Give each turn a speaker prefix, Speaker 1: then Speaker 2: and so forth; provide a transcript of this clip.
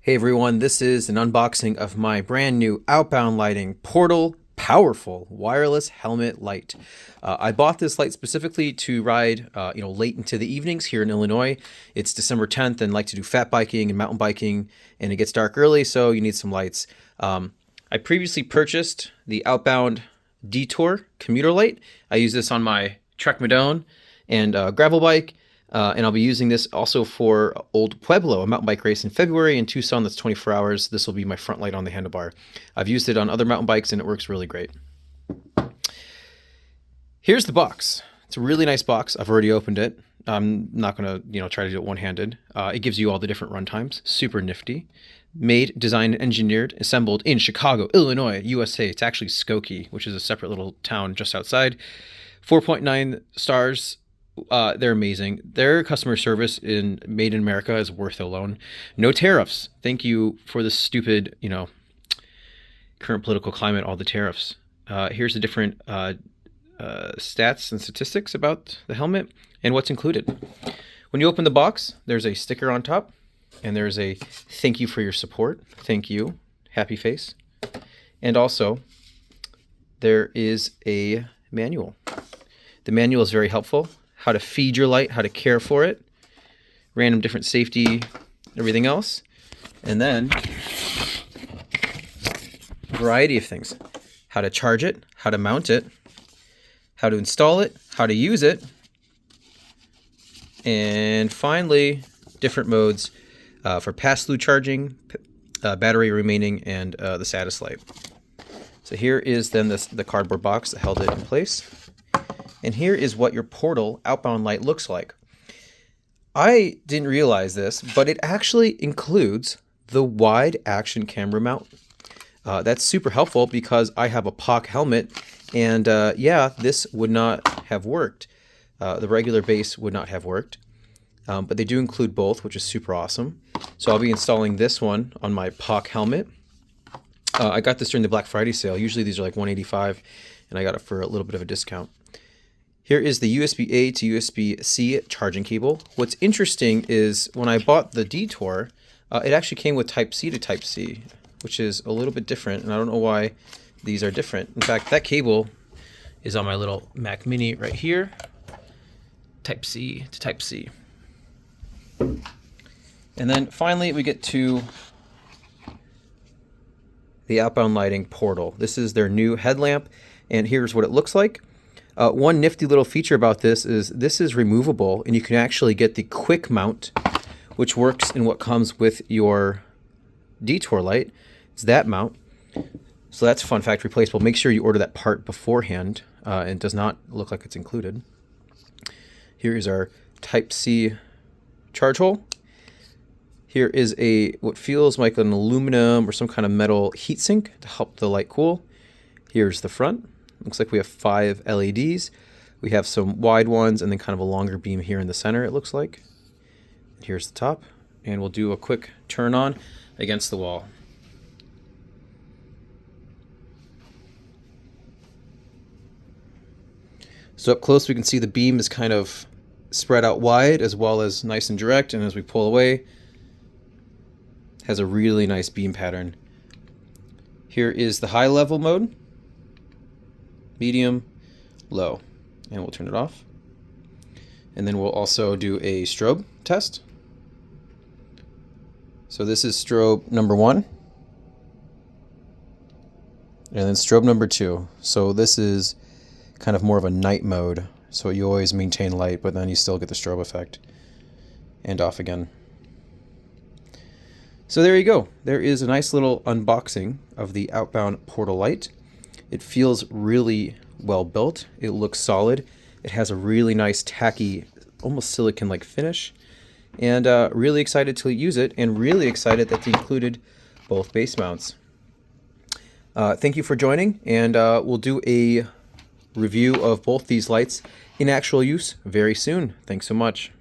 Speaker 1: Hey everyone, this is an unboxing of my brand new Outbound lighting Portal Powerful Wireless Helmet Light. I bought this light specifically to ride late into the evenings here in Illinois. It's December 10th and I like to do fat biking and mountain biking, and it gets dark early, so you need some lights. I previously purchased the Outbound Detour commuter light. I use this on my Trek Madone and gravel bike. And I'll be using this also for Old Pueblo, a mountain bike race in February in Tucson that's 24 hours. This will be my front light on the handlebar. I've used it on other mountain bikes and it works really great. Here's the box. It's a really nice box. I've already opened it. I'm not going to try to do it one-handed. It gives you all the different run times. Super nifty. Made, designed, engineered, assembled in Chicago, Illinois, USA. It's actually Skokie, which is a separate little town just outside. 4.9 stars. They're amazing. Their customer service made in America is worth alone. No tariffs. Thank you for the stupid, current political climate, all the tariffs. Here's the different stats and statistics about the helmet and what's included. When you open the box, there's a sticker on top and there's a thank you for your support. Thank you. Happy face. And also there is a manual. The manual is very helpful. How to feed your light, how to care for it, random different safety, everything else. And then a variety of things. How to charge it, how to mount it, how to install it, how to use it, and finally, different modes for pass-through charging, battery remaining, and the status light. So here is then the cardboard box that held it in place. And here is what your Portal Outbound light looks like. I didn't realize this, but it actually includes the wide action camera mount. That's super helpful because I have a POC helmet, and this would not have worked. The regular base would not have worked, but they do include both, which is super awesome. So I'll be installing this one on my POC helmet. I got this during the Black Friday sale. Usually these are like $185, and I got it for a little bit of a discount. Here is the USB-A to USB-C charging cable. What's interesting is when I bought the Detour, it actually came with Type-C to Type-C, which is a little bit different, and I don't know why these are different. In fact, that cable is on my little Mac Mini right here, Type-C to Type-C. And then finally we get to the Outbound Lighting Portal. This is their new headlamp, and here's what it looks like. One nifty little feature about this is removable, and you can actually get the quick mount, which works in what comes with your Detour light. It's that mount. So that's a fun fact, replaceable. Make sure you order that part beforehand. It does not look like it's included. Here is our Type-C charge hole. Here is what feels like an aluminum or some kind of metal heatsink to help the light cool. Here's the front. Looks like we have 5 LEDs. We have some wide ones and then kind of a longer beam here in the center, it looks like. Here's the top. And we'll do a quick turn on against the wall. So up close we can see the beam is kind of spread out wide as well as nice and direct, and as we pull away, has a really nice beam pattern. Here is the high level mode. Medium, low, and we'll turn it off. And then we'll also do a strobe test. So this is strobe number 1, and then strobe number 2. So this is kind of more of a night mode, so you always maintain light, but then you still get the strobe effect. And off again. So there you go. There is a nice little unboxing of the Outbound Portal light. It feels really well built. It looks solid. It has a really nice tacky, almost silicon-like finish. And really excited to use it, and really excited that they included both base mounts. Thank you for joining, and we'll do a review of both these lights in actual use very soon. Thanks so much.